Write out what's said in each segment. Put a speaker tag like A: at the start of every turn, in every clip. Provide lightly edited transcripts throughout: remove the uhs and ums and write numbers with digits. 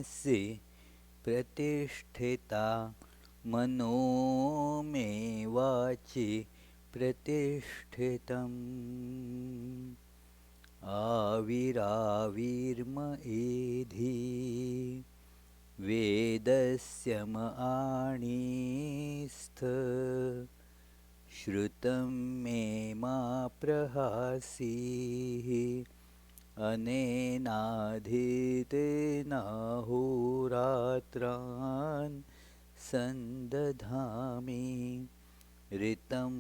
A: मनसि प्रतिष्ठिता मनो मे वाचि प्रतिष्ठितम् आविराविर्म एधि वेदस्य मआणीस्थ श्रुतं मे मा प्रहासीः अनेनाधीतेनाहोरात्रान् सन्दधामि ऋतं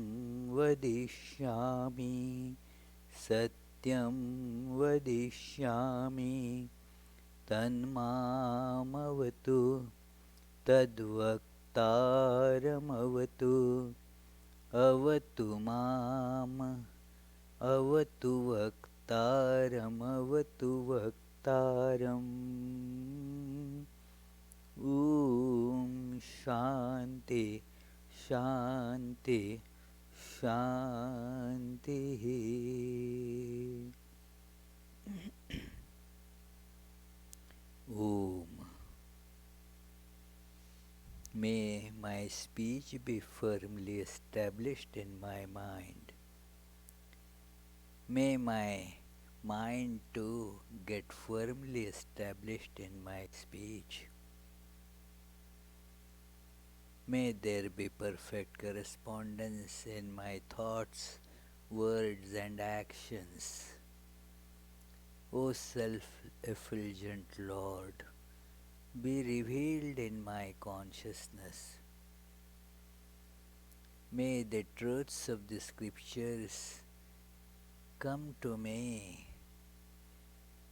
A: वदिष्यामि सत्यं वदिष्यामि तन्मामवतु तद्वक्तारमवतु अवतु माम् अवतु वक्तारमवतु वक्तारम् ॐ शान्ति शान्ति शान्तिः Om. May my speech be firmly established in my mind. May my mind too get firmly established in my speech. May there be perfect correspondence in my thoughts, words and actions. O self-effulgent Lord, be revealed in my consciousness. May the truths of the scriptures come to me.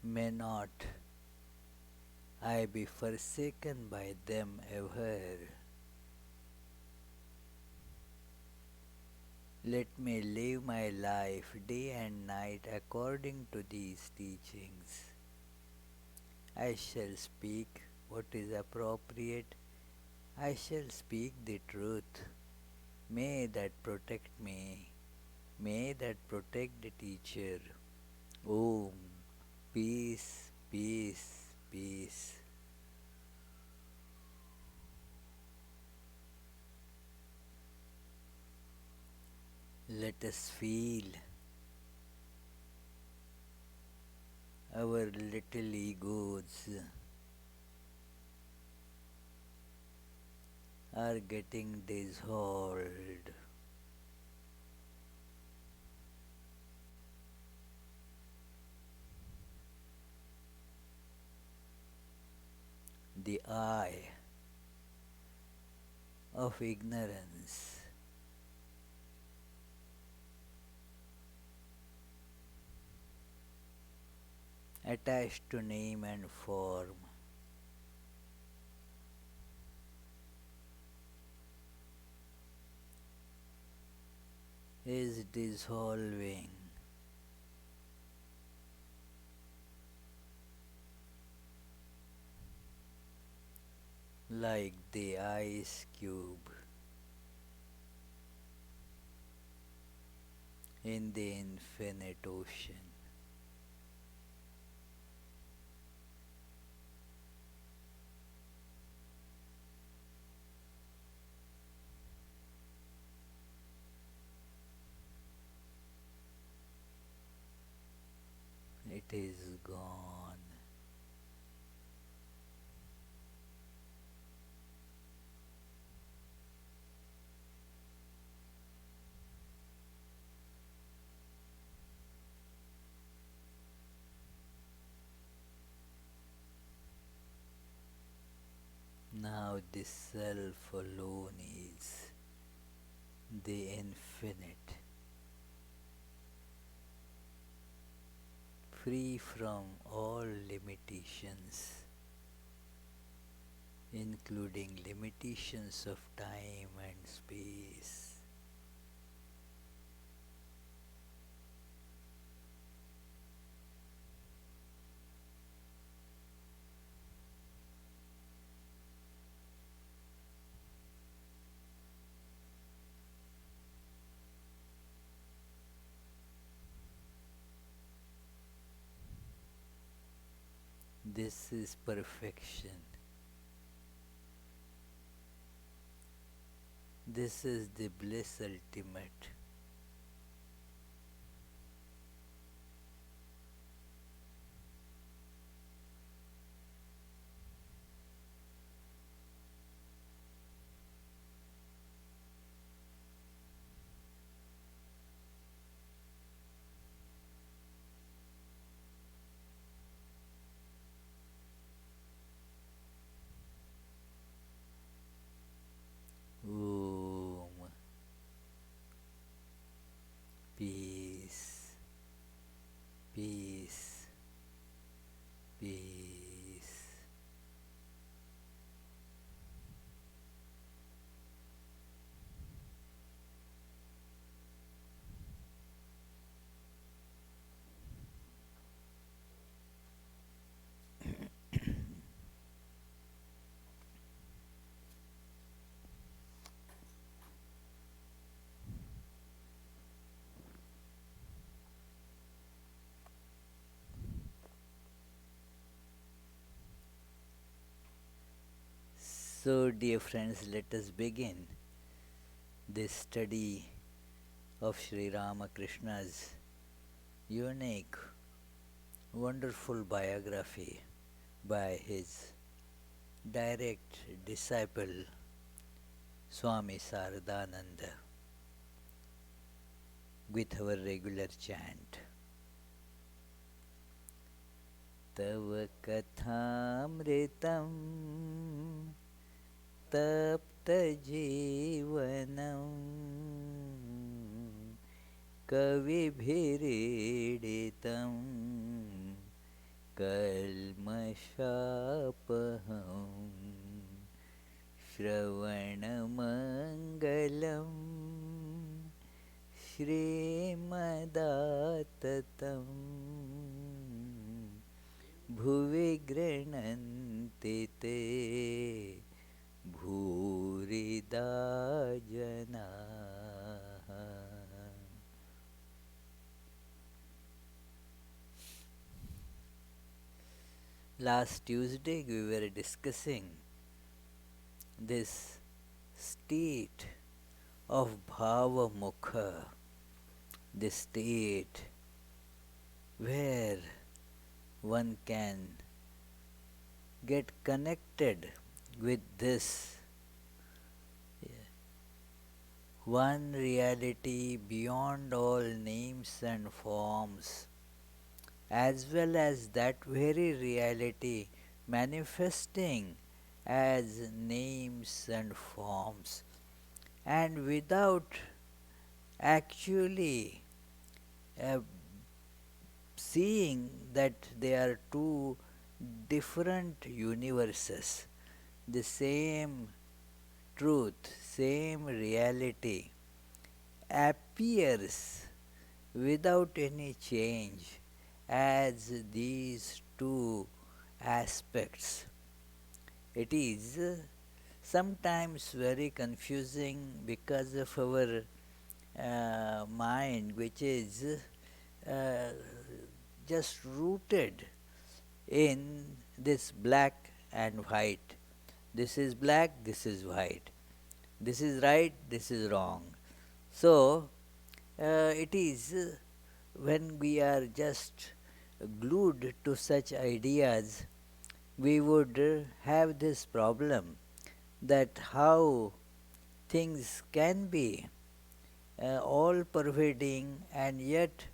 A: May not I be forsaken by them ever. Let me live my life day and night according to these teachings. I shall speak what is appropriate. I shall speak the truth. May that protect me. May that protect the teacher. Om. Peace, peace, peace. Let us feel our little egos are getting dissolved. The eye of ignorance attached to name and form is dissolving. Like the ice cube in the infinite ocean. It is gone. Now the self alone is the infinite, free from all limitations, including limitations of time and space. This is perfection. This is the bliss ultimate. Om. Peace. Peace. Peace. So, dear friends, let us begin this study of Sri Ramakrishna's unique, wonderful biography by his direct disciple Swami Saradananda with our regular chant. Tava kathamritam tapta jivanam kavibhiriditam kalmashapaham Shravanamangalam Shrimadattatam Bhuvi grananti te Bhurida janaha. Last Tuesday we were discussing this state of bhava mukha, this state where one can get connected with this one reality beyond all names and forms, as well as that very reality manifesting as names and forms, and without actually seeing that they are two different universes, the same truth, same reality appears without any change as these two aspects. It is sometimes very confusing because of our mind, which is uh, just rooted in this black and white. This is black, this is white. This is right, this is wrong. So, it is when we are just glued to such ideas, we would have this problem that how things can be all pervading and yet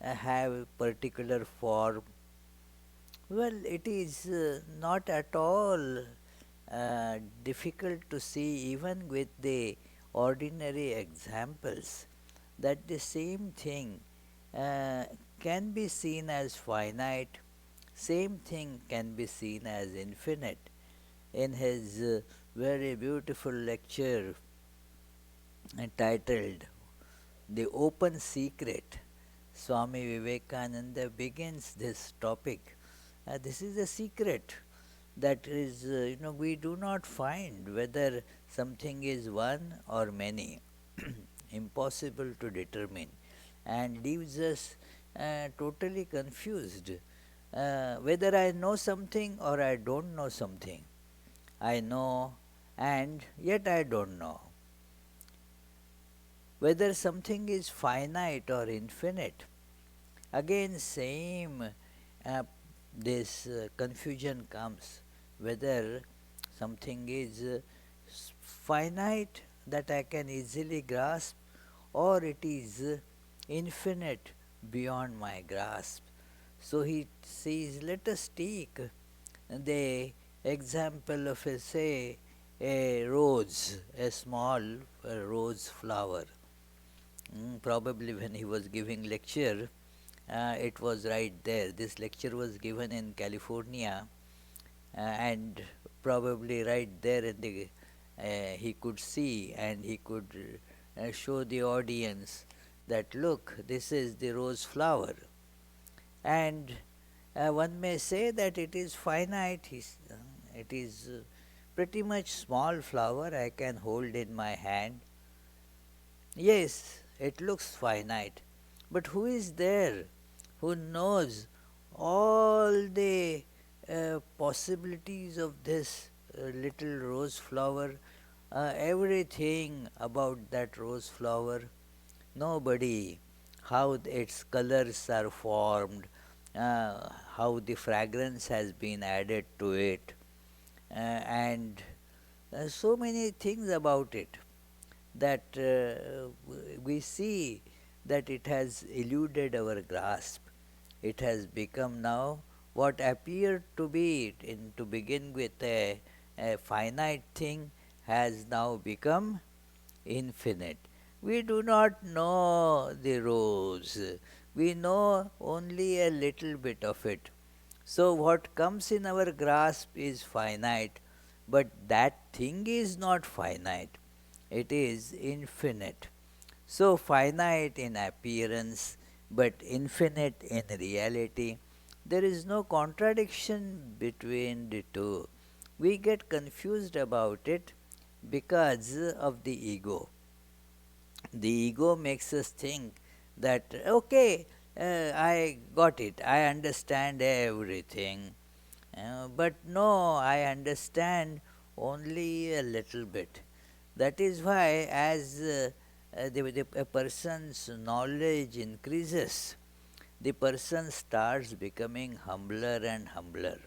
A: have particular form. Well, it is not at all difficult to see, even with the ordinary examples, that the same thing can be seen as finite, same thing can be seen as infinite. In his very beautiful lecture entitled The Open Secret, Swami Vivekananda begins this topic. This is a secret that is, we do not find whether something is one or many, impossible to determine, and leaves us totally confused whether I know something or I don't know something. I know and yet I don't know. Whether something is finite or infinite. Again, same this confusion comes whether something is finite that I can easily grasp or it is infinite beyond my grasp. So he says, let us take the example of say a rose, a small rose flower. Probably when he was giving lecture, it was right there. This lecture was given in California, and probably right there in the he could see and he could show the audience that look, this is the rose flower, and one may say that it is finite. It is pretty much small flower I can hold in my hand. Yes, it looks finite, but who is there who knows all the possibilities of this little rose flower, everything about that rose flower? Nobody. How its colors are formed, how the fragrance has been added to it, and so many things about it that we see that it has eluded our grasp. It has become now what appeared to be to begin with a finite thing has now become infinite. We do not know the rose. We know only a little bit of it. So, what comes in our grasp is finite, but that thing is not finite, it is infinite. So, finite in appearance, but infinite in reality. There is no contradiction between the two. We get confused about it because of the ego. The ego makes us think that, okay, I got it, I understand everything. But no, I understand only a little bit. That is why, as a person's knowledge increases, the person starts becoming humbler and humbler.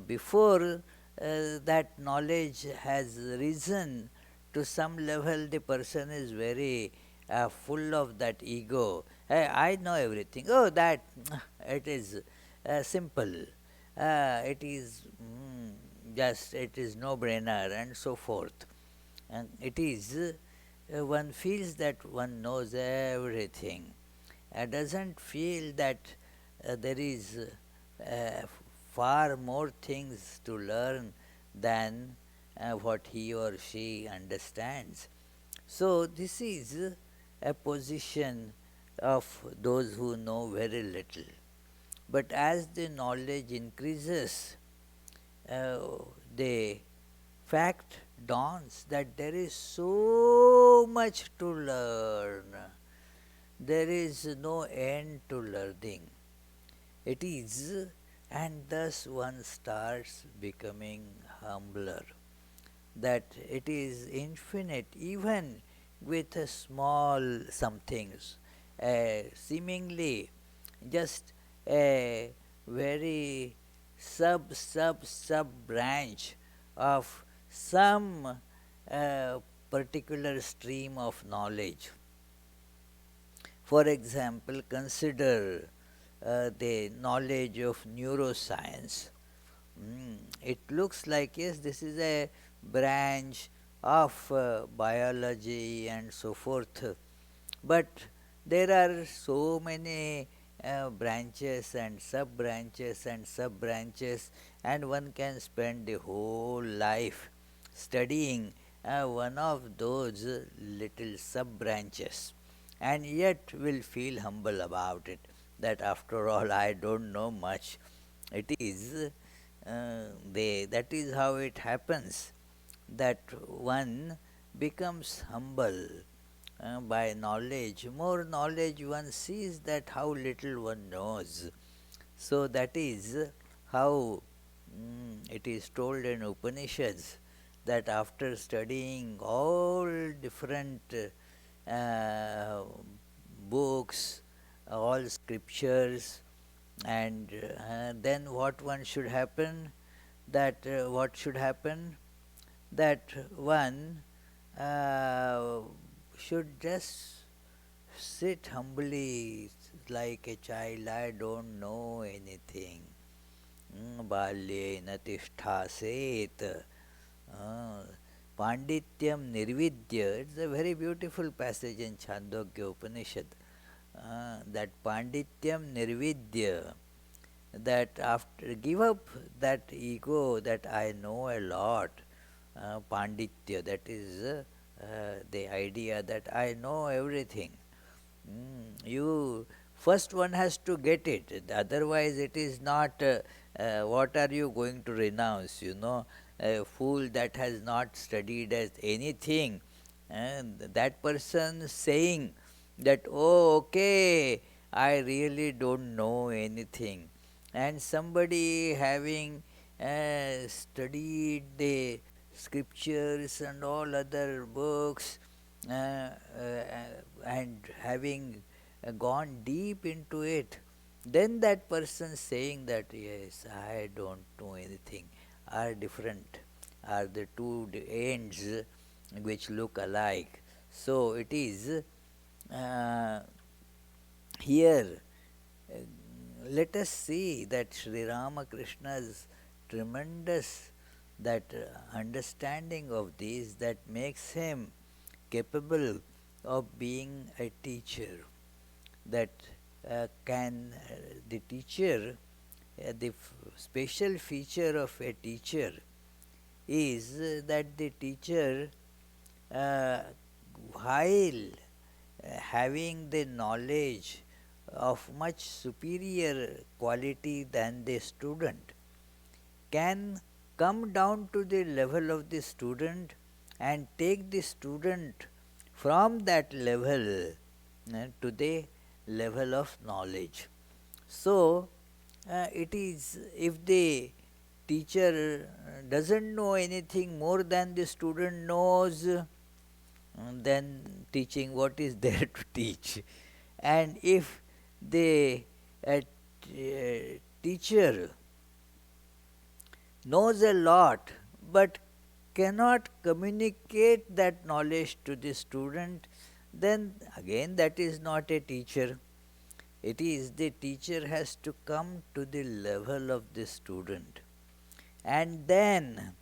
A: Before that knowledge has risen to some level, the person is very full of that ego. Hey, I know everything. Oh, that it is simple. It is just it is no brainer and so forth. And it is one feels that one knows everything. Doesn't feel that there is uh, far more things to learn than what he or she understands. So, this is a position of those who know very little. But as the knowledge increases, uh, the fact dawns that there is so much to learn. There is no end to learning. It is, and thus one starts becoming humbler. That it is infinite even with a small somethings, seemingly just a very sub branch of some particular stream of knowledge. For example, consider the knowledge of neuroscience. It looks like, yes, this is a branch of biology and so forth, but there are so many branches and sub branches and sub branches, and one can spend the whole life studying one of those little sub branches, and yet will feel humble about it, that after all I don't know much. It is that is how it happens, that one becomes humble by knowledge. More knowledge, one sees that how little one knows. So that is how it is told in Upanishads that after studying all different books, all scriptures, and then what one should happen, that what should happen, that one should just sit humbly like a child. I don't know anything. Balyena tishthāset. Uh, Pandityam nirvidya. It's a very beautiful passage in Chandogya Upanishad. That Pandityam nirvidya. That after give up that ego that I know a lot. Panditya. That is the idea that I know everything. You first one has to get it, otherwise it is not. What are you going to renounce? A fool that has not studied as anything, and that person saying that, oh, okay, I really don't know anything, and somebody having studied the scriptures and all other books, and having gone deep into it, then that person saying that, yes, I don't know anything, are different, are the two ends which look alike. So it is here. uh, Let us see that Sri Ramakrishna's tremendous that understanding of this that makes him capable of being a teacher. That can the teacher, special feature of a teacher is that the teacher, uh, while having the knowledge of much superior quality than the student, can come down to the level of the student and take the student from that level to the level of knowledge. So, it is, if the teacher doesn't know anything more than the student knows, then teaching what is there to teach. And if the teacher knows a lot but cannot communicate that knowledge to the student, then again that is not a teacher. It is the teacher has to come to the level of the student and then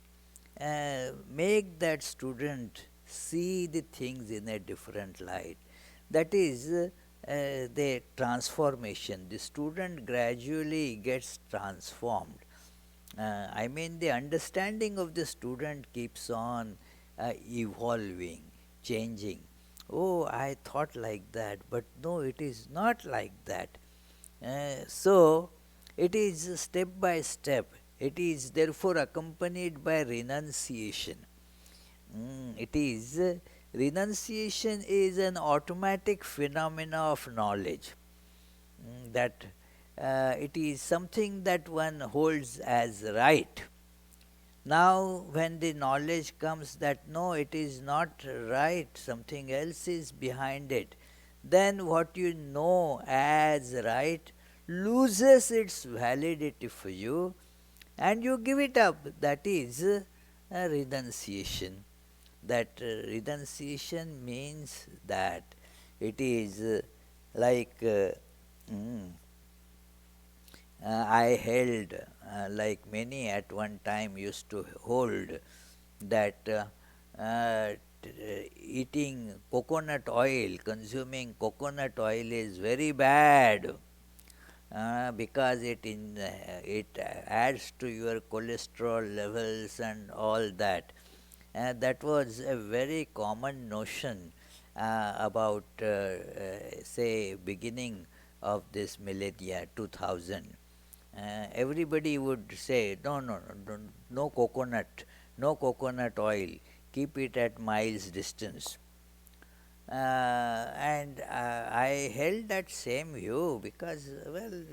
A: make that student see the things in a different light. That is the transformation. The student gradually gets transformed. I mean, the understanding of the student keeps on evolving, changing. Oh, I thought like that, but no, it is not like that. So, it is step by step. It is therefore accompanied by renunciation. It is renunciation is an automatic phenomena of knowledge. That it is something that one holds as right. Now, when the knowledge comes that no, it is not right, something else is behind it, then what you know as right loses its validity for you and you give it up. That is a renunciation. That renunciation means that it is like mm, I held, like many at one time used to hold, that eating coconut oil, consuming coconut oil is very bad, because it adds to your cholesterol levels and all that. That was a very common notion about, say, beginning of this millennia, 2000. Everybody would say, no, no, no, no coconut, no coconut oil, keep it at miles distance. And I held that same view because, well,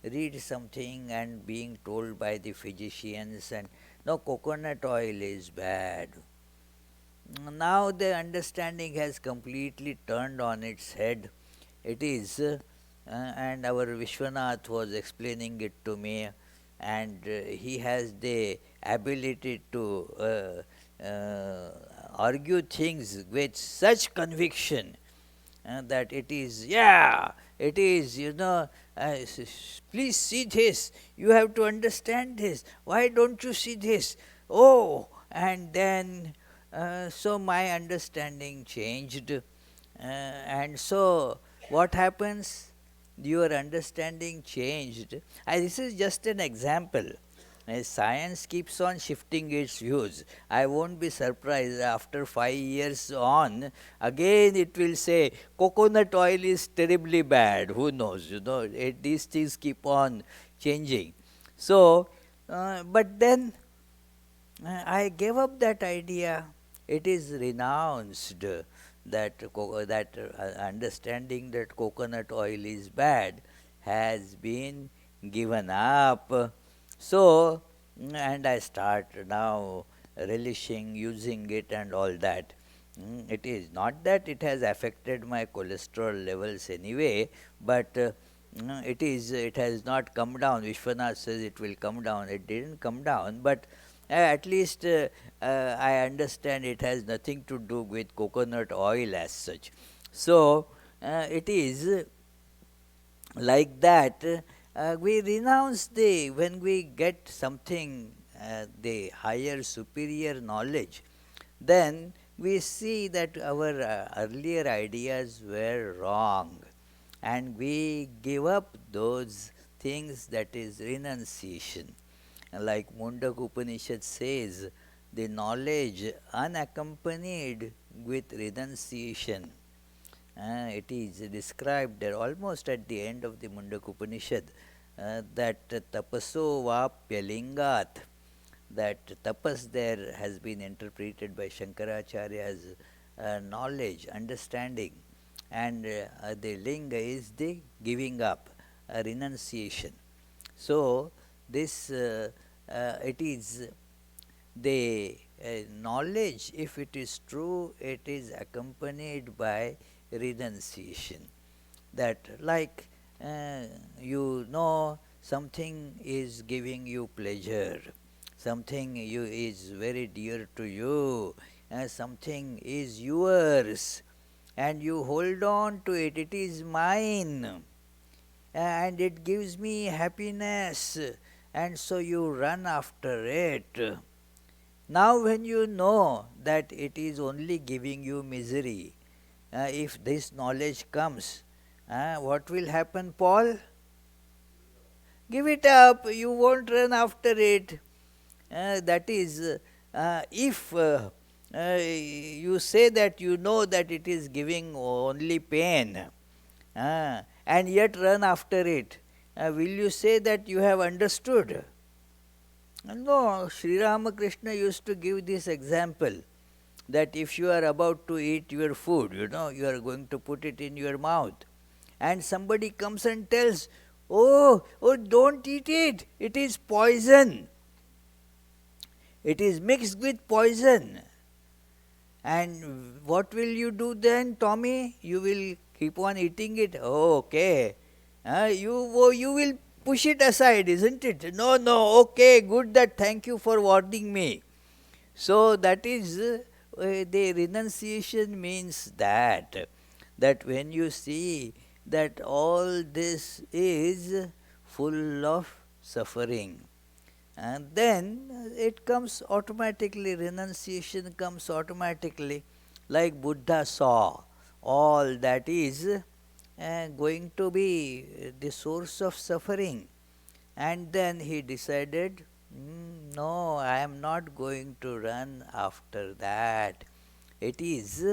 A: read something and being told by the physicians and no, coconut oil is bad. Now the understanding has completely turned on its head. It is, and our Vishwanath was explaining it to me, and he has the ability to argue things with such conviction that it is, yeah, it is, please see this, you have to understand this, why don't you see this? Oh, and then, so my understanding changed, and so what happens? Your understanding changed. This is just an example. As science keeps on shifting its views, I won't be surprised after 5 years on, again it will say coconut oil is terribly bad. Who knows? These things keep on changing. So, but then I gave up that idea. It is renounced that understanding that coconut oil is bad has been given up. So, and I start now relishing using it and all that. It is not that it has affected my cholesterol levels anyway, but it has not come down. Vishwanath says it will come down. It didn't come down, but at least I understand it has nothing to do with coconut oil as such. So it is like that. We renounce when we get something, the higher superior knowledge, then we see that our earlier ideas were wrong, and we give up those things. That is renunciation. Like Mundak Upanishad says, the knowledge unaccompanied with renunciation. It is described there almost at the end of the Mundak Upanishad, that tapaso vapyalingat, that tapas there has been interpreted by Shankaracharya as knowledge, understanding, and the linga is the giving up, renunciation. So, this it is the knowledge, if it is true, it is accompanied by renunciation. That, like, something is giving you pleasure, something is very dear to you, something is yours, and you hold on to it. It is mine, and it gives me happiness, and so you run after it. Now, when you know that it is only giving you misery, if this knowledge comes, what will happen, Paul? Give it up, you won't run after it. That is, if you say that you know that it is giving only pain, and yet run after it, will you say that you have understood? No, Sri Ramakrishna used to give this example, that if you are about to eat your food, you are going to put it in your mouth, and somebody comes and tells, oh, don't eat it, it is poison. It is mixed with poison. And what will you do then, Tommy? You will keep on eating it? Oh, okay. You will push it aside, isn't it? No, okay, good, that, thank you for warning me. So that is, the renunciation means that when you see that all this is full of suffering, and then it comes automatically, renunciation comes automatically, like Buddha saw all that is going to be the source of suffering, and then he decided, no, I am not going to run after that. It is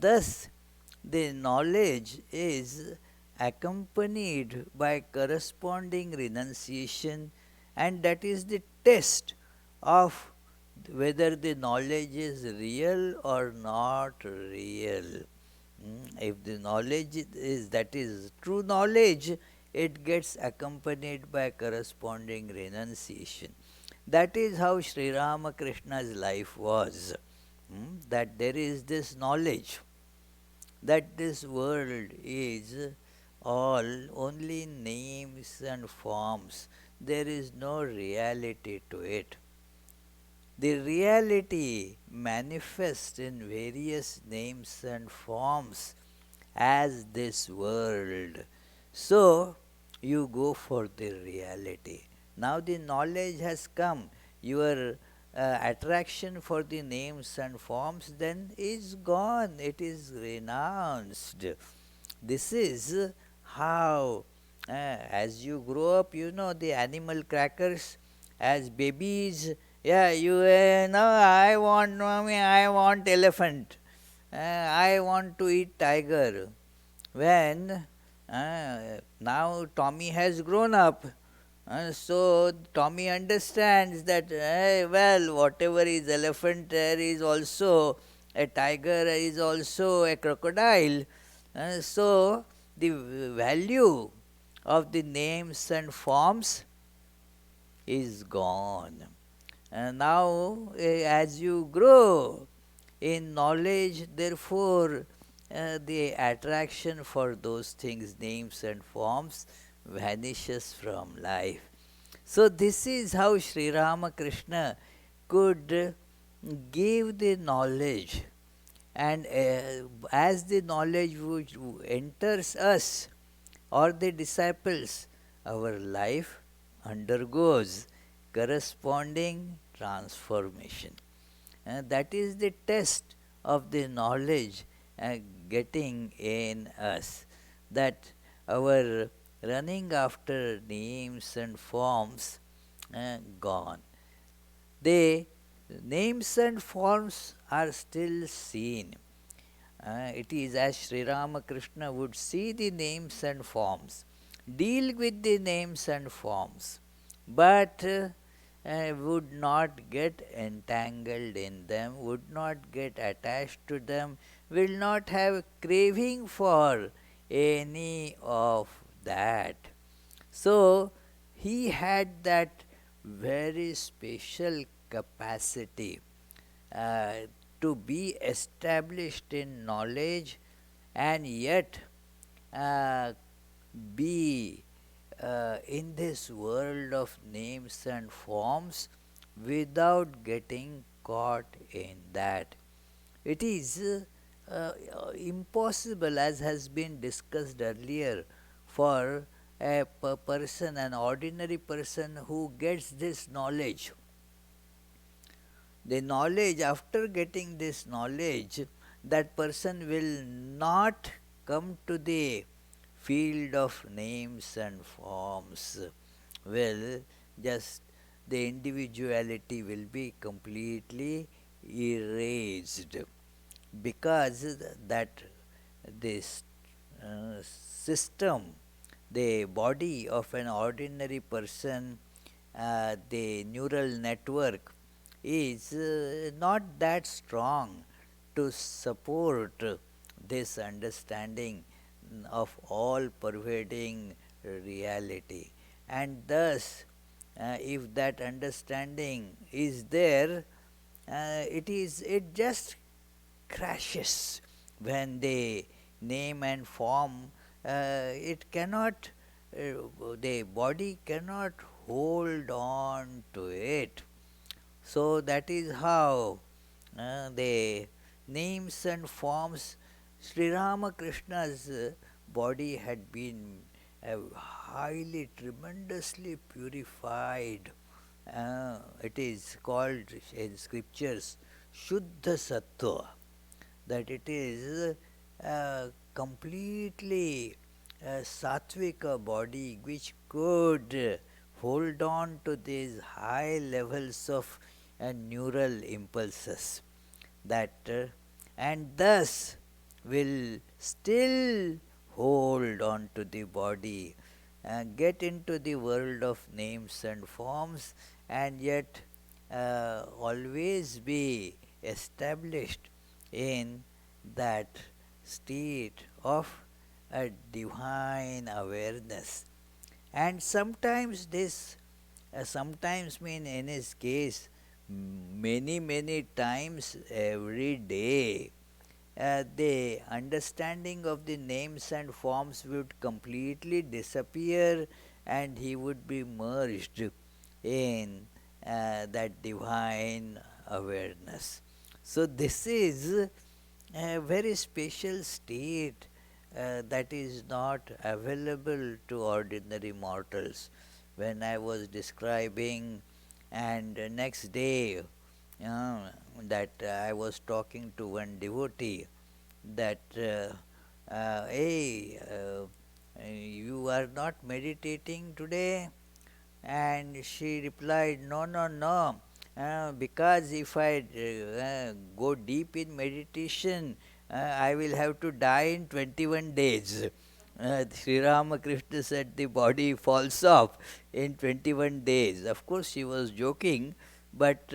A: thus the knowledge is accompanied by corresponding renunciation, and that is the test of whether the knowledge is real or not real. If the knowledge is, that is true knowledge, it gets accompanied by corresponding renunciation. That is how Sri Ramakrishna's life was. That there is this knowledge that this world is all only names and forms. There is no reality to it. The reality manifests in various names and forms as this world. So, you go for the reality. Now, the knowledge has come. Your attraction for the names and forms then is gone, it is renounced. This is how, as you grow up, you know the animal crackers as babies. Yeah, you know, I want, mommy, I want elephant. I want to eat tiger. When now Tommy has grown up, so Tommy understands that, well, whatever is elephant, there is also a tiger, is also a crocodile. So the value of the names and forms is gone. And now, as you grow in knowledge, therefore, the attraction for those things, names and forms, vanishes from life. So, this is how Sri Ramakrishna could give the knowledge, and as the knowledge which enters us or the disciples, our life undergoes corresponding transformation. That is the test of the knowledge getting in us, that our running after names and forms gone. The names and forms are still seen. It is as Sri Ramakrishna would see the names and forms, deal with the names and forms, but would not get entangled in them, would not get attached to them, will not have craving for any of that. So, he had that very special capacity uh, to be established in knowledge and yet uh, be in this world of names and forms without getting caught in that. It is impossible, as has been discussed earlier, for a person, an ordinary person who gets this knowledge. The knowledge, after getting this knowledge, that person will not come to the field of names and forms. Will just, the individuality will be completely erased, because that this system, the body of an ordinary person, the neural network is not that strong to support this understanding of all pervading reality. And thus, if that understanding is there, it just crashes when the name and form, it cannot, the body cannot hold on to it. So that is how the names and forms, Sri Ramakrishna's body had been highly, tremendously purified. It is called in scriptures Shuddha Sattva, that it is completely sattvika body which could hold on to these high levels of neural impulses, that and thus will still hold on to the body, get into the world of names and forms, and yet always be established in that state of a divine awareness. And sometimes this, sometimes mean in his case, many times every day, the understanding of the names and forms would completely disappear and he would be merged in that divine awareness. So, this is a very special state that is not available to ordinary mortals. When I was describing, and next day uh, that I was talking to one devotee, that hey, you are not meditating today? And she replied, no, no, no, because if I go deep in meditation, I will have to die in 21 days. Sri Ramakrishna said the body falls off in 21 days. Of course, she was joking, but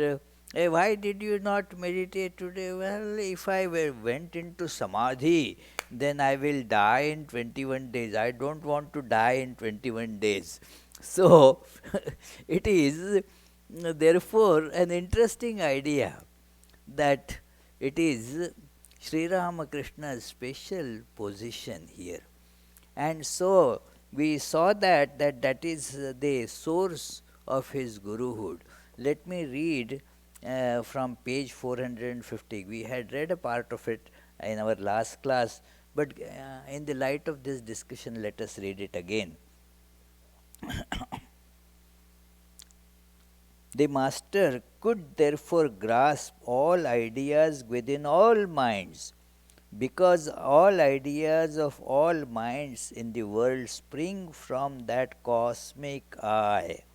A: why did you not meditate today? Well, if I went into samadhi, then I will die in 21 days. I don't want to die in 21 days. So, it is therefore an interesting idea that it is Sri Ramakrishna's special position here. And so we saw that is the source of his guruhood. Let me read from page 450. We had read a part of it in our last class, but in the light of this discussion, let us read it again. The master could therefore grasp all ideas within all minds, because all ideas of all minds in the world spring from that cosmic eye.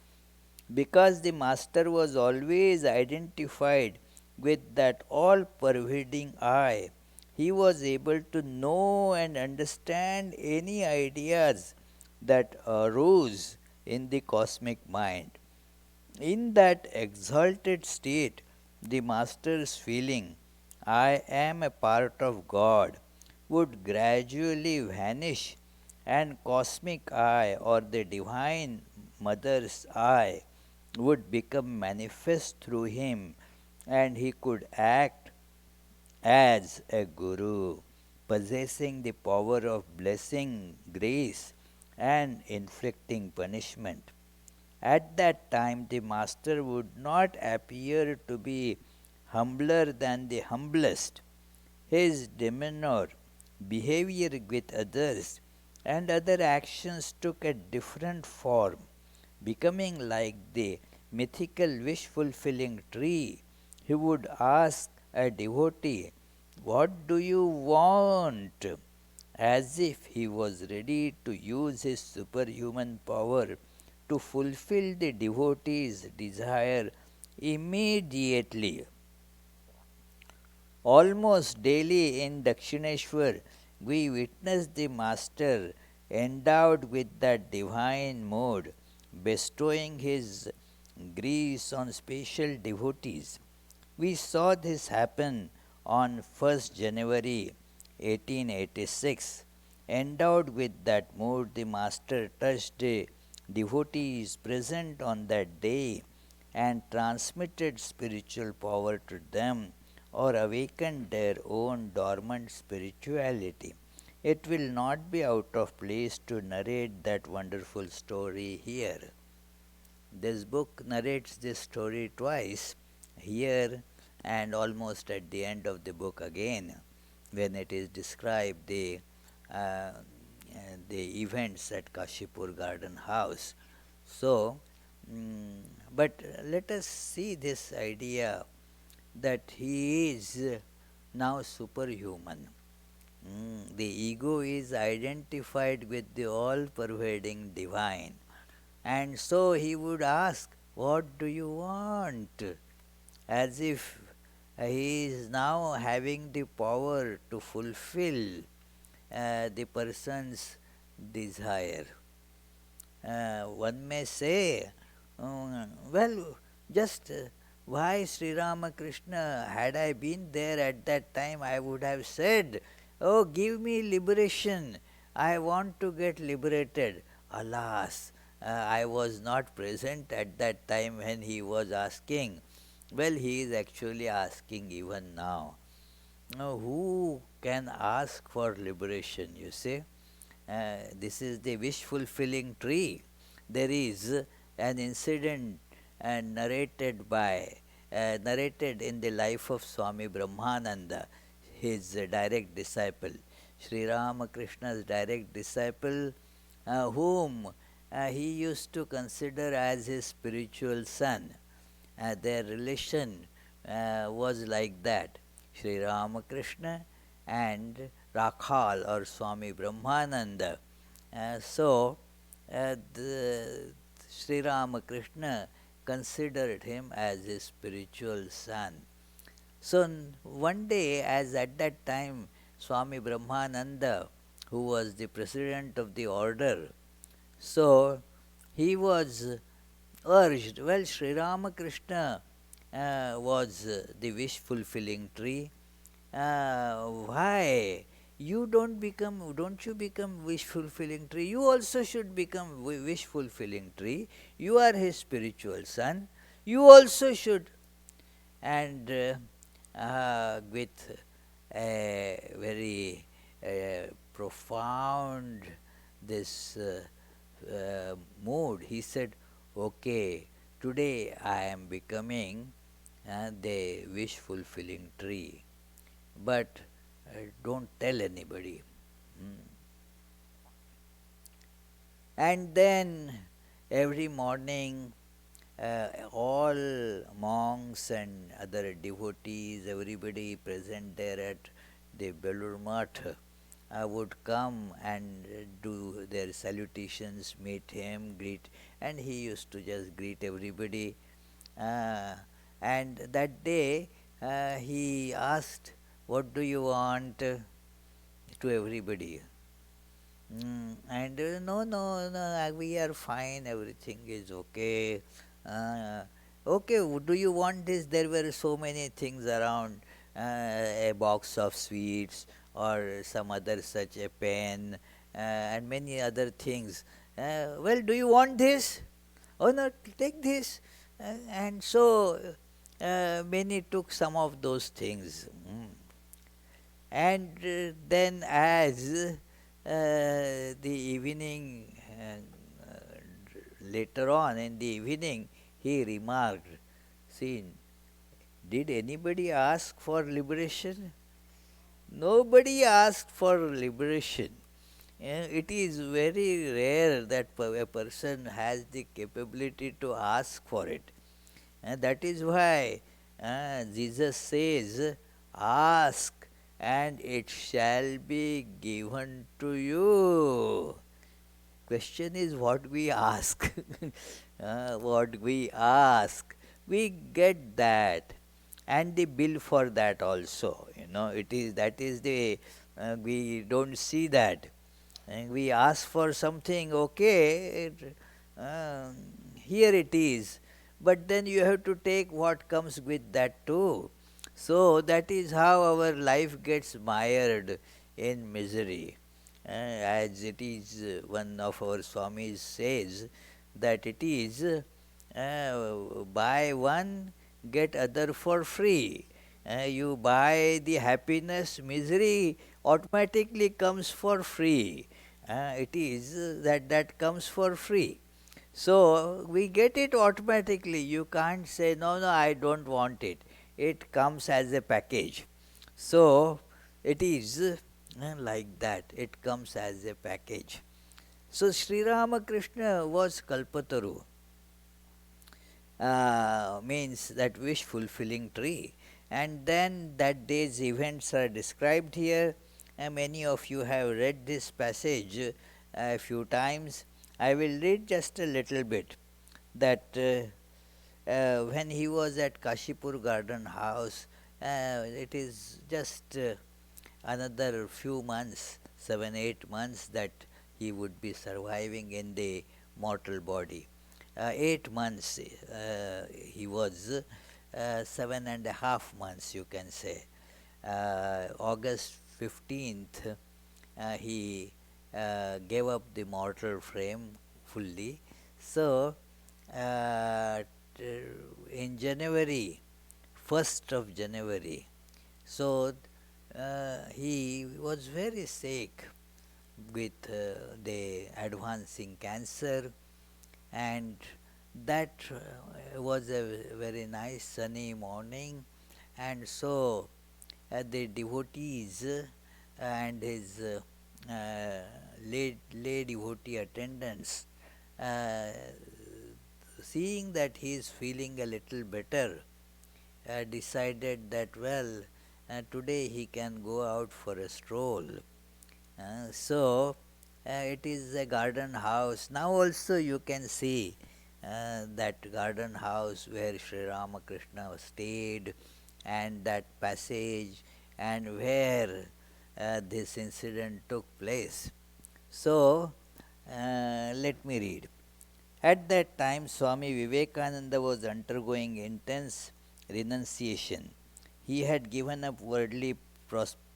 A: Because the master was always identified with that all pervading eye, he was able to know and understand any ideas that arose in the cosmic mind. In that exalted state, the master's feeling, I am a part of God, would gradually vanish, and cosmic eye or the divine mother's eye would become manifest through him, and he could act as a guru, possessing the power of blessing grace and inflicting punishment. At that time, the master would not appear to be humbler than the humblest. His demeanor, behavior with others, and other actions took a different form, becoming like the mythical wish fulfilling tree. He would ask a devotee, what do you want? As if he was ready to use his superhuman power to fulfill the devotee's desire immediately. Almost daily in Dakshineshwar, we witness the Master endowed with that divine mode, bestowing his grace on special devotees. We saw this happen on 1st January 1886. Endowed with that mood, the Master touched devotees present on that day and transmitted spiritual power to them or awakened their own dormant spirituality. It will not be out of place to narrate that wonderful story here. This book narrates this story twice, here and almost at the end of the book again, when it is described uh, the events at Kashipur Garden House. So, but let us see this idea that he is now superhuman. The ego is identified with the all pervading divine. And so he would ask, what do you want? As if he is now having the power to fulfill the person's desire. One may say, well, just why Sri Ramakrishna, had I been there at that time, I would have said, oh, give me liberation, I want to get liberated. Alas, I was not present at that time when he was asking. Well, he is actually asking even now. Now, who can ask for liberation, you see? This is the wish fulfilling tree. There is an incident narrated in the life of Swami Brahmananda, his direct disciple, Sri Ramakrishna's direct disciple, whom he used to consider as his spiritual son. Their relation was like that. Sri Ramakrishna and Rakhal or Swami Brahmananda. The Sri Ramakrishna considered him as his spiritual son. So one day, as at that time Swami Brahmananda, who was the president of the order, so he was urged, well, Sri Ramakrishna was the wish fulfilling tree. Why? Don't you become wish fulfilling tree? You also should become wish fulfilling tree. You are his spiritual son. You also should. And with a very profound this mood, he said, okay, today I am becoming the wish fulfilling tree, but don't tell anybody. Mm. And then every morning, all monks and other devotees, everybody present there at the Belur Math would come and do their salutations, meet him, greet, and he used to just greet everybody. Uh, and that day he asked, "What do you want?" to everybody. And no, no, no, we are fine, everything is okay. Okay, do you want this? There were so many things around, a box of sweets or some other such a pen and many other things. Well, do you want this? Oh no, take this. And so many took some of those things. And then as the evening, later on in the evening, he remarked, see, did anybody ask for liberation? Nobody asked for liberation. It is very rare that a person has the capability to ask for it. And that is why Jesus says, ask and it shall be given to you. Question is what we ask. What we ask, we get that, and the bill for that also. It is that is the we don't see that, and we ask for something. Okay, um, here it is, but then you have to take what comes with that too. So that is how our life gets mired in misery. As it is, one of our Swamis says that it is buy one, get other for free. You buy the happiness, misery automatically comes for free. It is that comes for free. So we get it automatically. You can't say, no, no, I don't want it. It comes as a package. So it is like that. It comes as a package. So Sri Ramakrishna was Kalpataru, means that wish fulfilling tree. And then that day's events are described here. Many of you have read this passage a few times. I will read just a little bit. That when he was at Kashipur Garden House, it is just another few months, 7, 8 months, that he would be surviving in the mortal body. 8 months he was, 7.5 months you can say. August 15th, he gave up the mortal frame fully. So, uh, t- in January, 1st of January, so he was very sick with the advancing cancer, and that was a very nice sunny morning, and so the devotees and his lay devotee attendants, uh, seeing that he is feeling a little better, decided that well, today he can go out for a stroll. It is a garden house. Now also you can see that garden house where Sri Ramakrishna stayed, and that passage, and where this incident took place. So, let me read. At that time, Swami Vivekananda was undergoing intense renunciation. He had given up worldly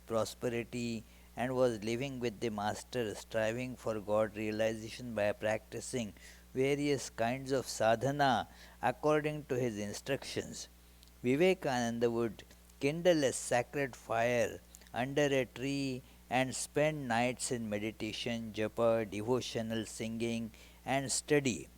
A: prosperity and was living with the Master, striving for God realization by practicing various kinds of sadhana according to his instructions. Vivekananda would kindle a sacred fire under a tree and spend nights in meditation, japa, devotional singing, and study.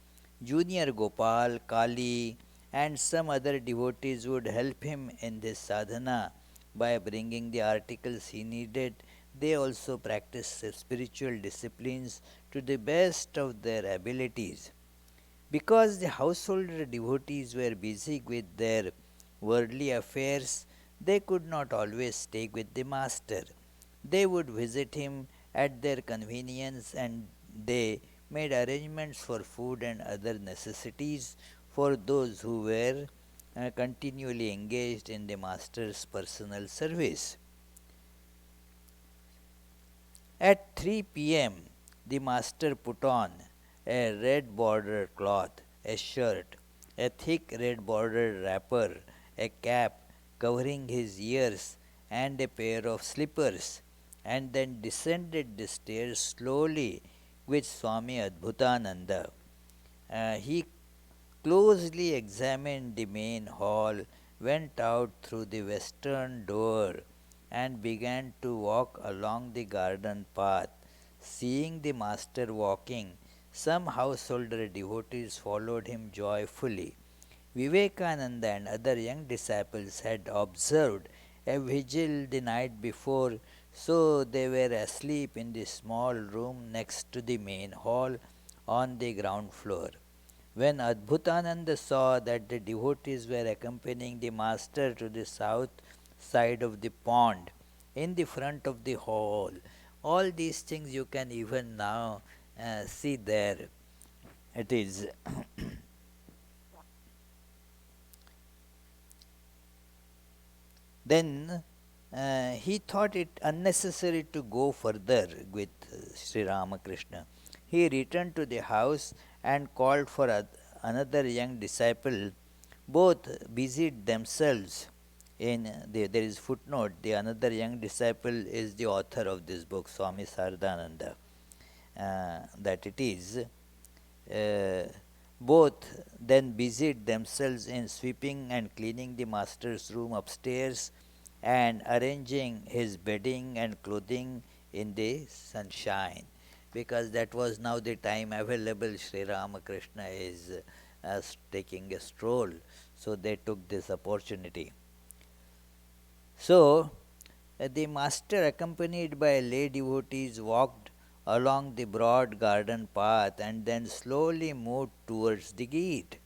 A: Junior Gopal, Kali, and some other devotees would help him in this sadhana by bringing the articles he needed. They also practiced spiritual disciplines to the best of their abilities. Because the householder devotees were busy with their worldly affairs, they could not always stay with the master. They would visit him at their convenience, and they made arrangements for food and other necessities for those who were continually engaged in the master's personal service. At 3 p.m., the master put on a red bordered cloth, a shirt, a thick red bordered wrapper, a cap covering his ears, and a pair of slippers, and then descended the stairs slowly with Swami Adbhutananda. He closely examined the main hall, went out through the western door, and began to walk along the garden path. Seeing the master walking, some householder devotees followed him joyfully. Vivekananda and other young disciples had observed a vigil the night before, so they were asleep in the small room next to the main hall on the ground floor. When Adbhutananda saw that the devotees were accompanying the master to the south side of the pond, in the front of the hall, all these things you can even now see there. It is then he thought it unnecessary to go further with Sri Ramakrishna. He returned to the house and called for another young disciple. Both busied themselves in there is footnote. The another young disciple is the author of this book, Swami Saradananda. That it is. Both then busied themselves in sweeping and cleaning the master's room upstairs and arranging his bedding and clothing in the sunshine, because that was now the time available. Sri Ramakrishna is taking a stroll, so they took this opportunity. So, the master, accompanied by lay devotees, walked along the broad garden path and then slowly moved towards the gate.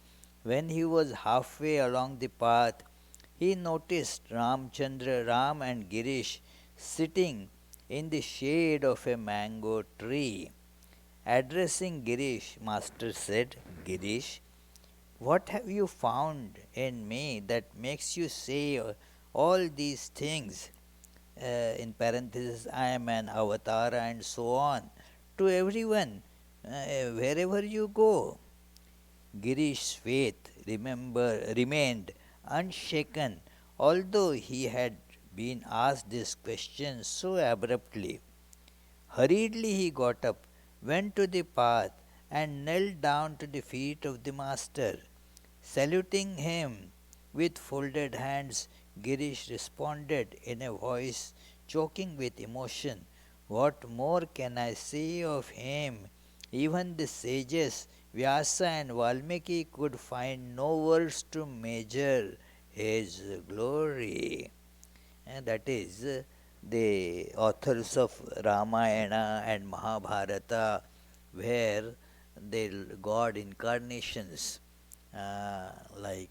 A: When he was halfway along the path, he noticed Ram and Girish sitting in the shade of a mango tree. Addressing Girish, Master said, Girish, what have you found in me that makes you say all these things? In parenthesis, I am an avatar, and so on, to everyone, wherever you go. Girish's faith remained unshaken, although he had been asked this question so abruptly. Hurriedly he got up, went to the path, and knelt down to the feet of the master. Saluting him with folded hands, Girish responded in a voice choking with emotion, "What more can I say of him? Even the sages Vyasa and Valmiki could find no words to measure his glory." And that is the authors of Ramayana and Mahabharata, where the God incarnations like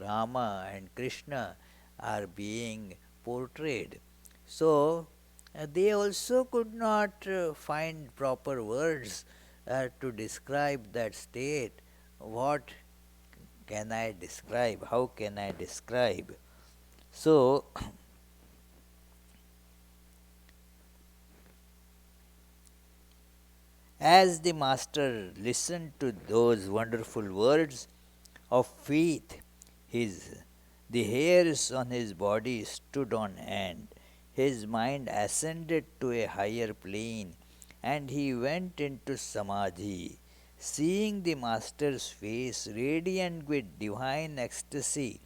A: Rama and Krishna are being portrayed. So they also could not find proper words to describe that state. What can I describe? How can I describe? So, as the master listened to those wonderful words of faith, his the hairs on his body stood on end. His mind ascended to a higher plane, and he went into samadhi. Seeing the master's face radiant with divine ecstasy,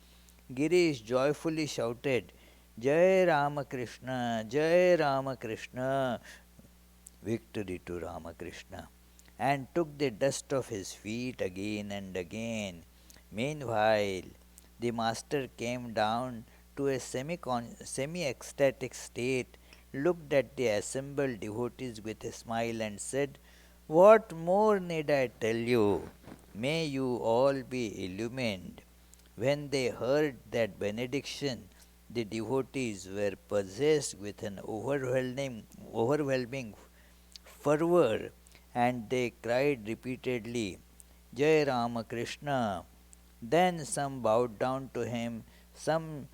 A: Girish joyfully shouted, "Jai Ramakrishna, Jai Ramakrishna, victory to Ramakrishna," and took the dust of his feet again and again. Meanwhile, the master came down to a semi ecstatic state, looked at the assembled devotees with a smile, and said, "What more need I tell you? May you all be illumined." When they heard that benediction, the devotees were possessed with an overwhelming fervor, and they cried repeatedly, "Jai Ramakrishna." Then some bowed down to him, some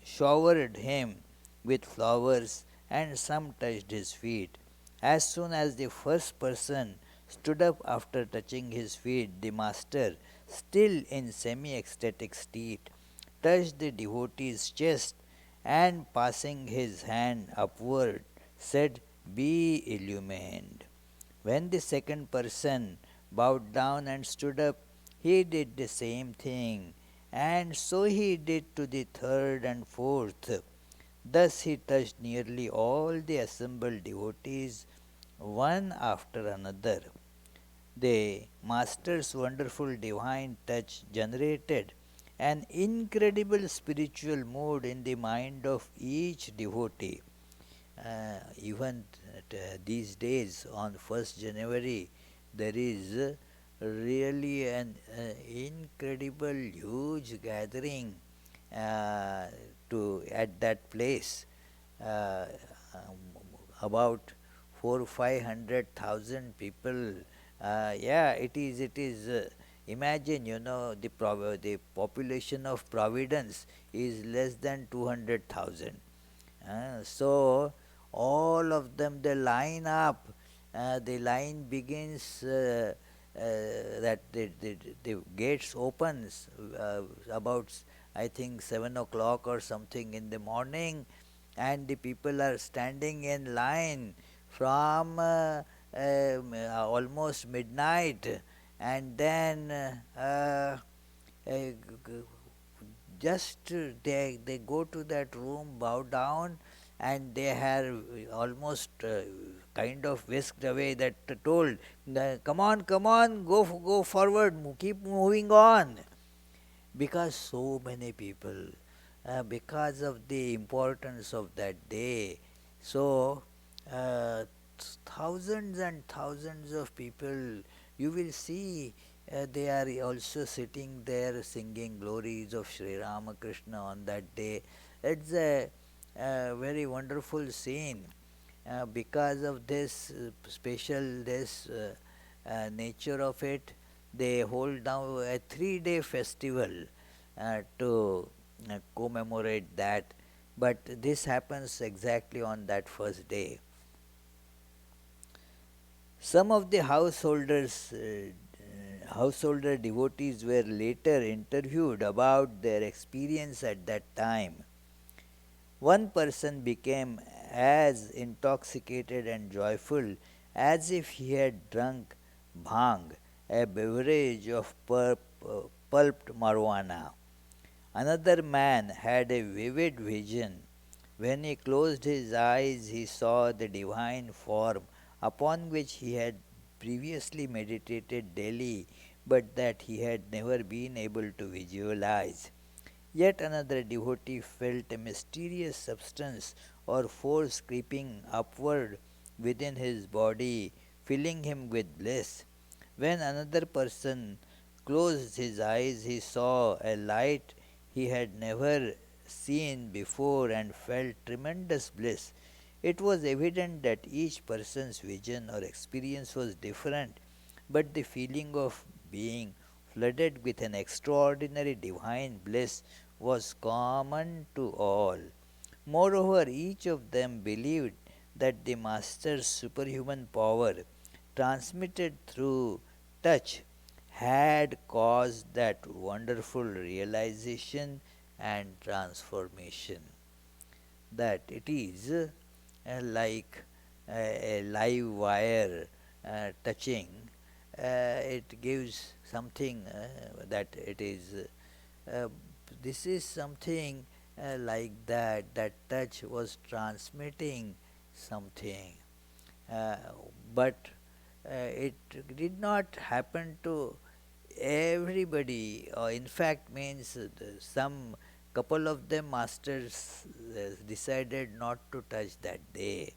A: showered him with flowers, and some touched his feet. As soon as the first person stood up after touching his feet, the master, still in semi ecstatic state, touched the devotee's chest, and passing his hand upward, said, "Be illumined." When the second person bowed down and stood up, he did the same thing, and so he did to the third and fourth. Thus he touched nearly all the assembled devotees, one after another. The Master's wonderful divine touch generated an incredible spiritual mood in the mind of each devotee. Even these days, on 1st January, there is really an incredible huge gathering uh, to at that place. uh, um, about 400,000 500,000 people. Yeah, it is. It is. Imagine, the population of Providence is less than 200,000. So all of them they line up. The line begins that the gates opens about I think 7 o'clock or something in the morning, and the people are standing in line from almost midnight, and then just they go to that room, bow down, and they have almost kind of whisked away that told, come on, go forward, keep moving on." Because so many people, because of the importance of that day, so uh, thousands and thousands of people you will see, they are also sitting there singing glories of Sri Ramakrishna on that day. It's a very wonderful scene. Because of this special this nature of it, they hold now a 3-day festival to commemorate that. But this happens exactly on that first day. Some of the householder devotees were later interviewed about their experience at that time. One person became as intoxicated and joyful as if he had drunk bhang, a beverage of pulped marijuana. Another man had a vivid vision. When he closed his eyes, he saw the divine form upon which he had previously meditated daily, but that he had never been able to visualize. Yet another devotee felt a mysterious substance or force creeping upward within his body, filling him with bliss. When another person closed his eyes, he saw a light he had never seen before and felt tremendous bliss. It was evident that each person's vision or experience was different, but the feeling of being flooded with an extraordinary divine bliss was common to all. Moreover, each of them believed that the Master's superhuman power, transmitted through touch, had caused that wonderful realization and transformation. That it is like a live wire touching, it gives something that it is. Uh, this is something like that. That touch was transmitting something, uh, but it did not happen to everybody. In fact, means some couple of them masters decided not to touch that day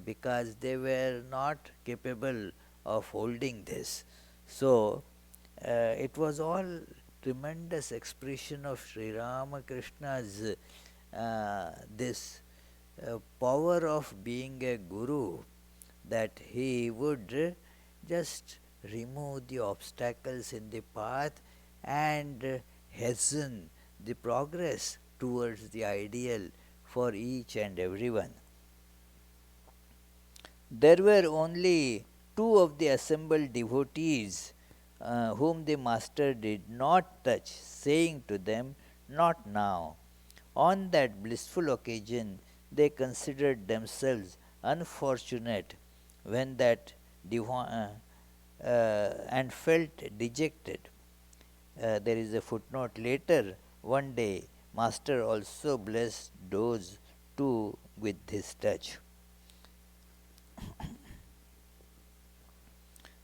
A: because they were not capable of holding this. So it was all tremendous expression of Sri Ramakrishna's this power of being a guru, that he would just remove the obstacles in the path and hasten the progress towards the ideal for each and everyone. There were only two of the assembled devotees whom the Master did not touch, saying to them, "Not now." On that blissful occasion, they considered themselves unfortunate when that and felt dejected. There is a footnote later. One day, Master also blessed those two with his touch.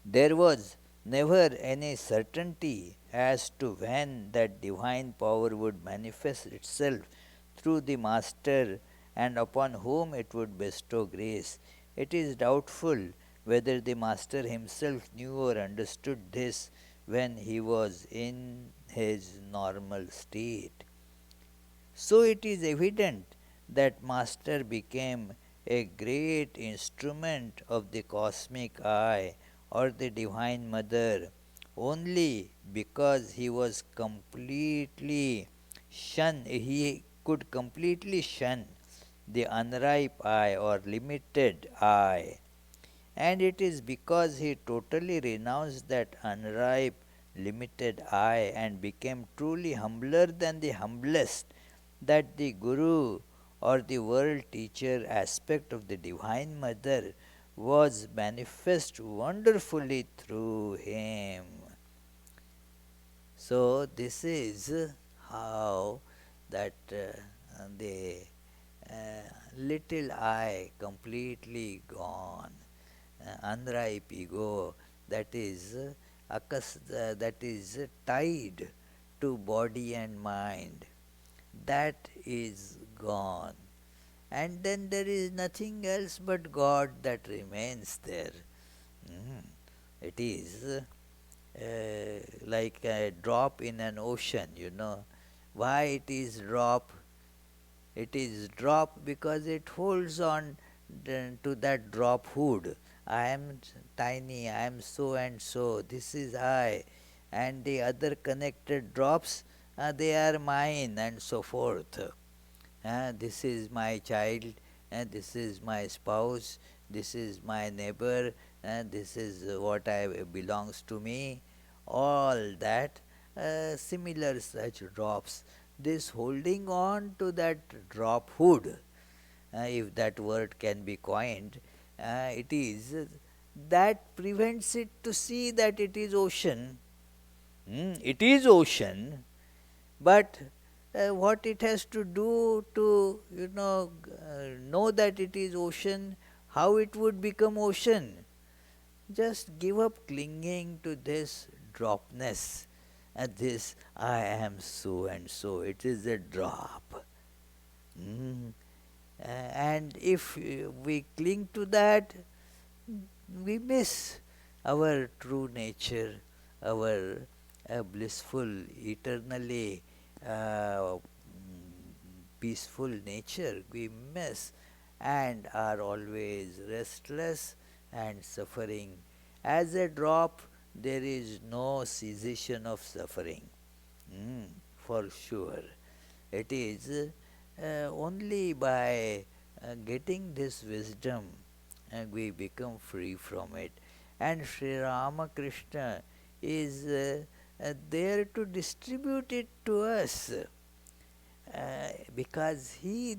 A: There was never any certainty as to when that divine power would manifest itself through the Master and upon whom it would bestow grace. It is doubtful whether the Master himself knew or understood this when he was in his normal state. So it is evident that Master became a great instrument of the cosmic eye or the Divine Mother only because he could completely shun the unripe eye or limited eye, and it is because he totally renounced that unripe, limited I and became truly humbler than the humblest that the Guru or the world teacher aspect of the Divine Mother was manifest wonderfully through him. So, this is how that the uh, little I completely gone, unripe ego that is that is tied to body and mind, that is gone, and then there is nothing else but God that remains there. Mm. It is like a drop in an ocean, you know. Why it is drop? It is drop because it holds on to that drop hood. I am tiny, I am so and so, this is I, and the other connected drops, they are mine, and so forth. This is my child, and this is my spouse, this is my neighbor, and this is what I belongs to me. All that similar such drops. This holding on to that drop hood, if that word can be coined, it is, that prevents it to see that it is ocean. It is ocean, but what it has to do to know that it is ocean, how it would become ocean? Just give up clinging to this dropness, and this I am so and so. It is a drop. Mm. And if we cling to that, we miss our true nature, our blissful, eternally peaceful nature. We miss and are always restless and suffering. As a drop, there is no cessation of suffering. For sure. It is only by getting this wisdom we become free from it. And Sri Ramakrishna is there to distribute it to us because he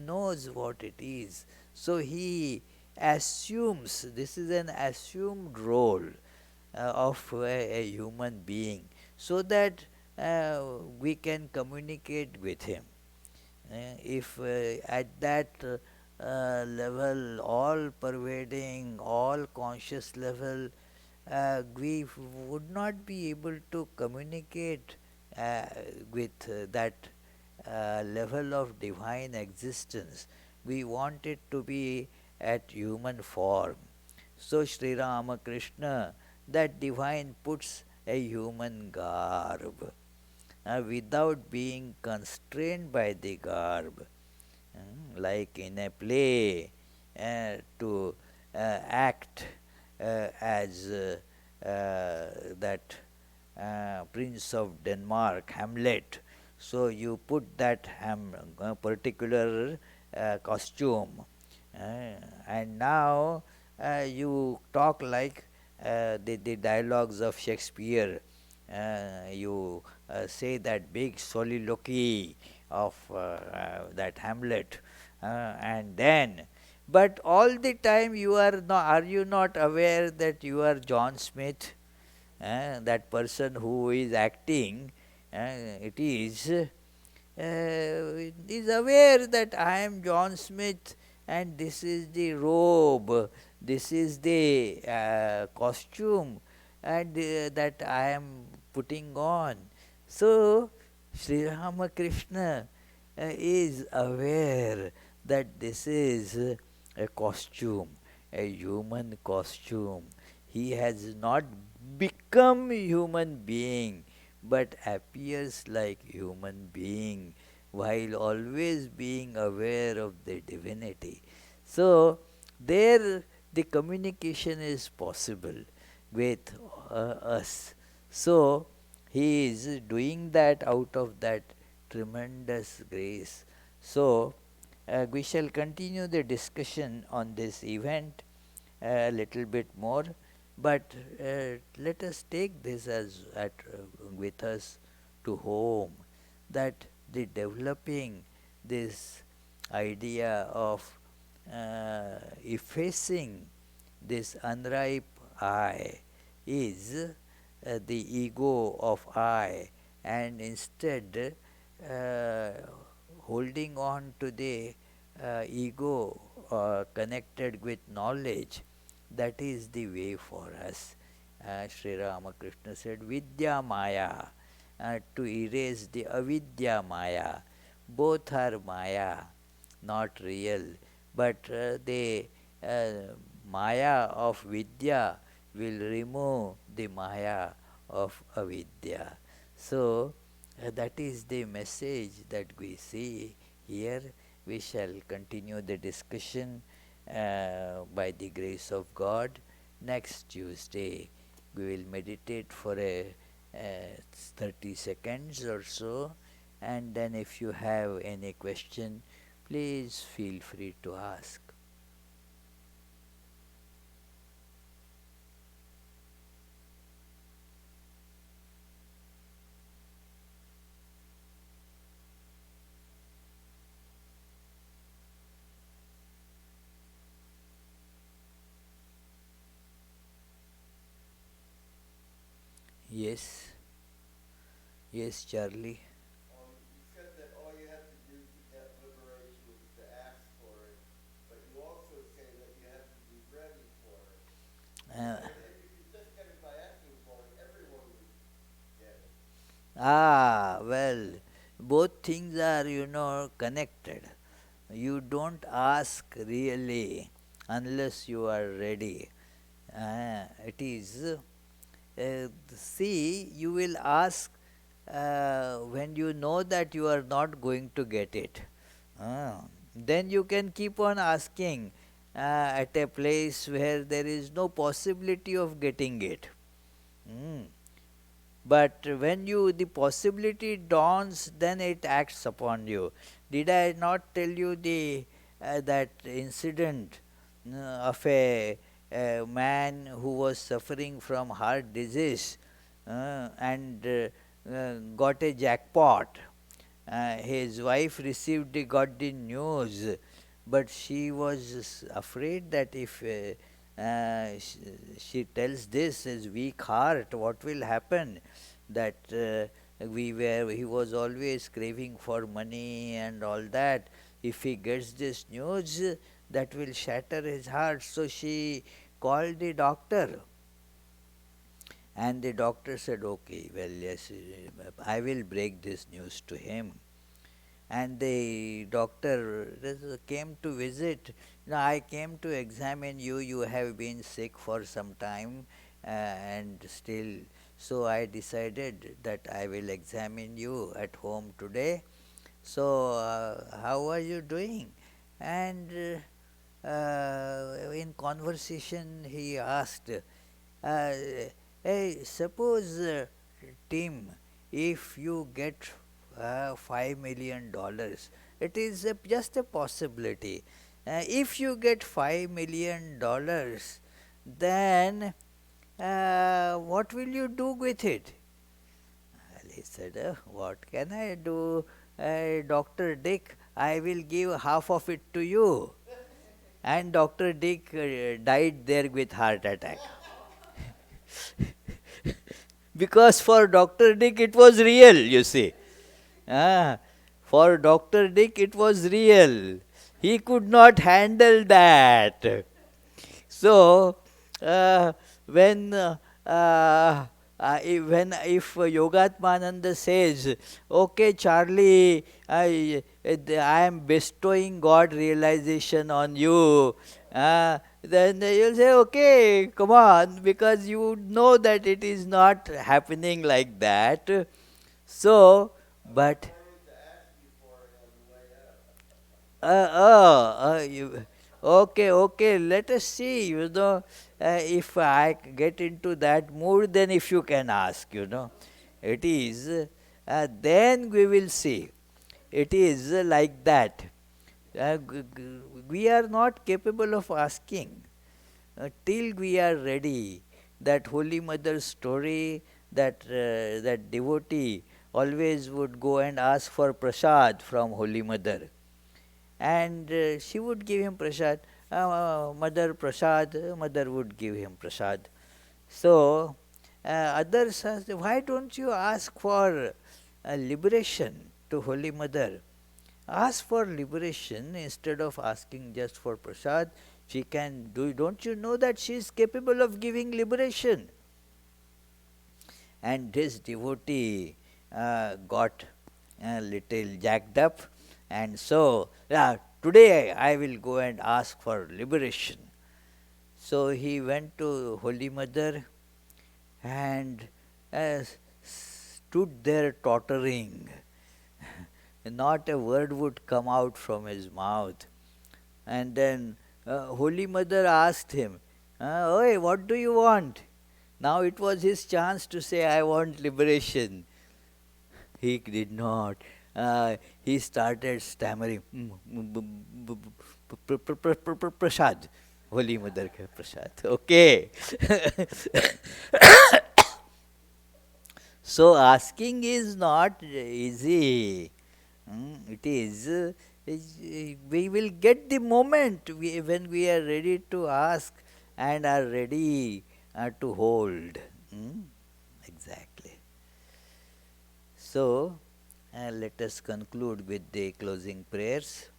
A: knows what it is. So he assumes, this is an assumed role of a human being, so that we can communicate with him. If at that level, all pervading, all conscious level, we would not be able to communicate uh, with that level of divine existence. We want it to be at human form. So Sri Ramakrishna, that divine, puts a human garb without being constrained by the garb. Like in a play, to act as that Prince of Denmark, Hamlet. So you put that particular costume, and now you talk like the dialogues of Shakespeare. You say that big soliloquy of that Hamlet, and then, but all the time you are you not aware that you are John Smith, that person who is acting? It is aware that I am John Smith, and this is the robe, this is the costume, and that I am putting on. So Sri Ramakrishna is aware that this is a costume, a human costume. He has not become human being, but appears like human being while always being aware of the divinity. So there the communication is possible with us. So he is doing that out of that tremendous grace. So we shall continue the discussion on this event a little bit more, but let us take this as with us to home, that the developing this idea of effacing this unripe I is the ego of I, and instead holding on to the ego connected with knowledge, that is the way for us. Sri Ramakrishna said, Vidya Maya, to erase the avidya Maya. Both are Maya, not real, but the Maya of Vidya will remove the Maya of avidya. So, that is the message that we see here. We shall continue the discussion by the grace of God. Next Tuesday, we will meditate for a 30 seconds or so, and then if you have any question, please feel free to ask. Yes, yes, Charlie.
B: You said that all you have to do to get liberation is to ask for it, but you also say that you have to be ready for it.
A: Uh,
B: And if you just get it by asking for it, everyone would get it.
A: well, both things are, connected. You don't ask really unless you are ready. It is, see, you will ask when you know that you are not going to get it. Then you can keep on asking at a place where there is no possibility of getting it. Mm. But when you the possibility dawns, then it acts upon you. Did I not tell you the that incident of a man who was suffering from heart disease and got a jackpot? His wife got the news, but she was afraid that if she tells this his weak heart, what will happen? That he was always craving for money and all that. If he gets this news, that will shatter his heart. So she called the doctor, and the doctor said, "Okay, well, yes, I will break this news to him." And the doctor came to visit. Now, I came to examine you. You have been sick for some time, and still. So I decided that I will examine you at home today. So, how are you doing? And in conversation, he asked, "Hey, suppose, Tim, if you get $5 million, it is just a possibility. If you get $5 million, then what will you do with it?" Well, he said, "What can I do, Dr. Dick? I will give half of it to you." And Dr. Dick died there with heart attack. Because for Dr. Dick it was real, you see. Ah, for Dr. Dick it was real. He could not handle that. So, uh, when if Yogatmananda says, "Okay, Charlie, I am bestowing God realization on you," then you'll say, "Okay, come on," because you know that it is not happening like that. So,
B: I was
A: but
B: planning to ask you for it on the way out.
A: okay, okay. Let us see. If I get into that mood, then if you can ask, it is. Then we will see. It is like that. We are not capable of asking till we are ready. That Holy Mother's story, that devotee always would go and ask for prasad from Holy Mother, and she would give him prasad. Mother prasad, mother would give him prasad. So others asked, "Why don't you ask for liberation to Holy Mother? Ask for liberation instead of asking just for prasad. She can do. Don't you know that she is capable of giving liberation?" And this devotee got a little jacked up, and so, today I will go and ask for liberation. So he went to Holy Mother and stood there tottering. Not a word would come out from his mouth. And then Holy Mother asked him, "Oi, what do you want?" Now it was his chance to say, "I want liberation." He did not. He started stammering, Prasad. Holy Mother ka Prasad. Okay. So asking is not easy. It is. We will get the moment when we are ready to ask and are ready to hold. Exactly. So, let us conclude with the closing prayers.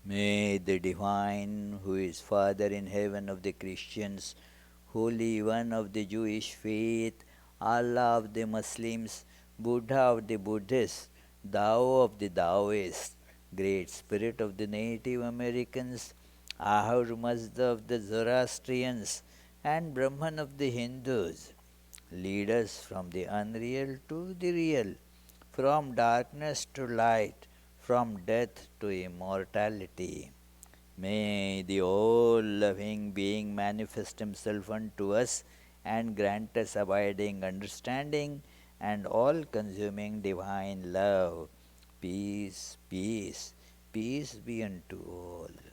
A: May the Divine, who is Father in heaven of the Christians, Holy One of the Jewish faith, Allah of the Muslims, Buddha of the Buddhists, Tao of the Taoists, Great Spirit of the Native Americans, Ahura Mazda of the Zoroastrians, and Brahman of the Hindus, lead us from the unreal to the real, from darkness to light, from death to immortality. May the all loving being manifest himself unto us and grant us abiding understanding and all consuming divine love. Peace, peace, peace be unto all.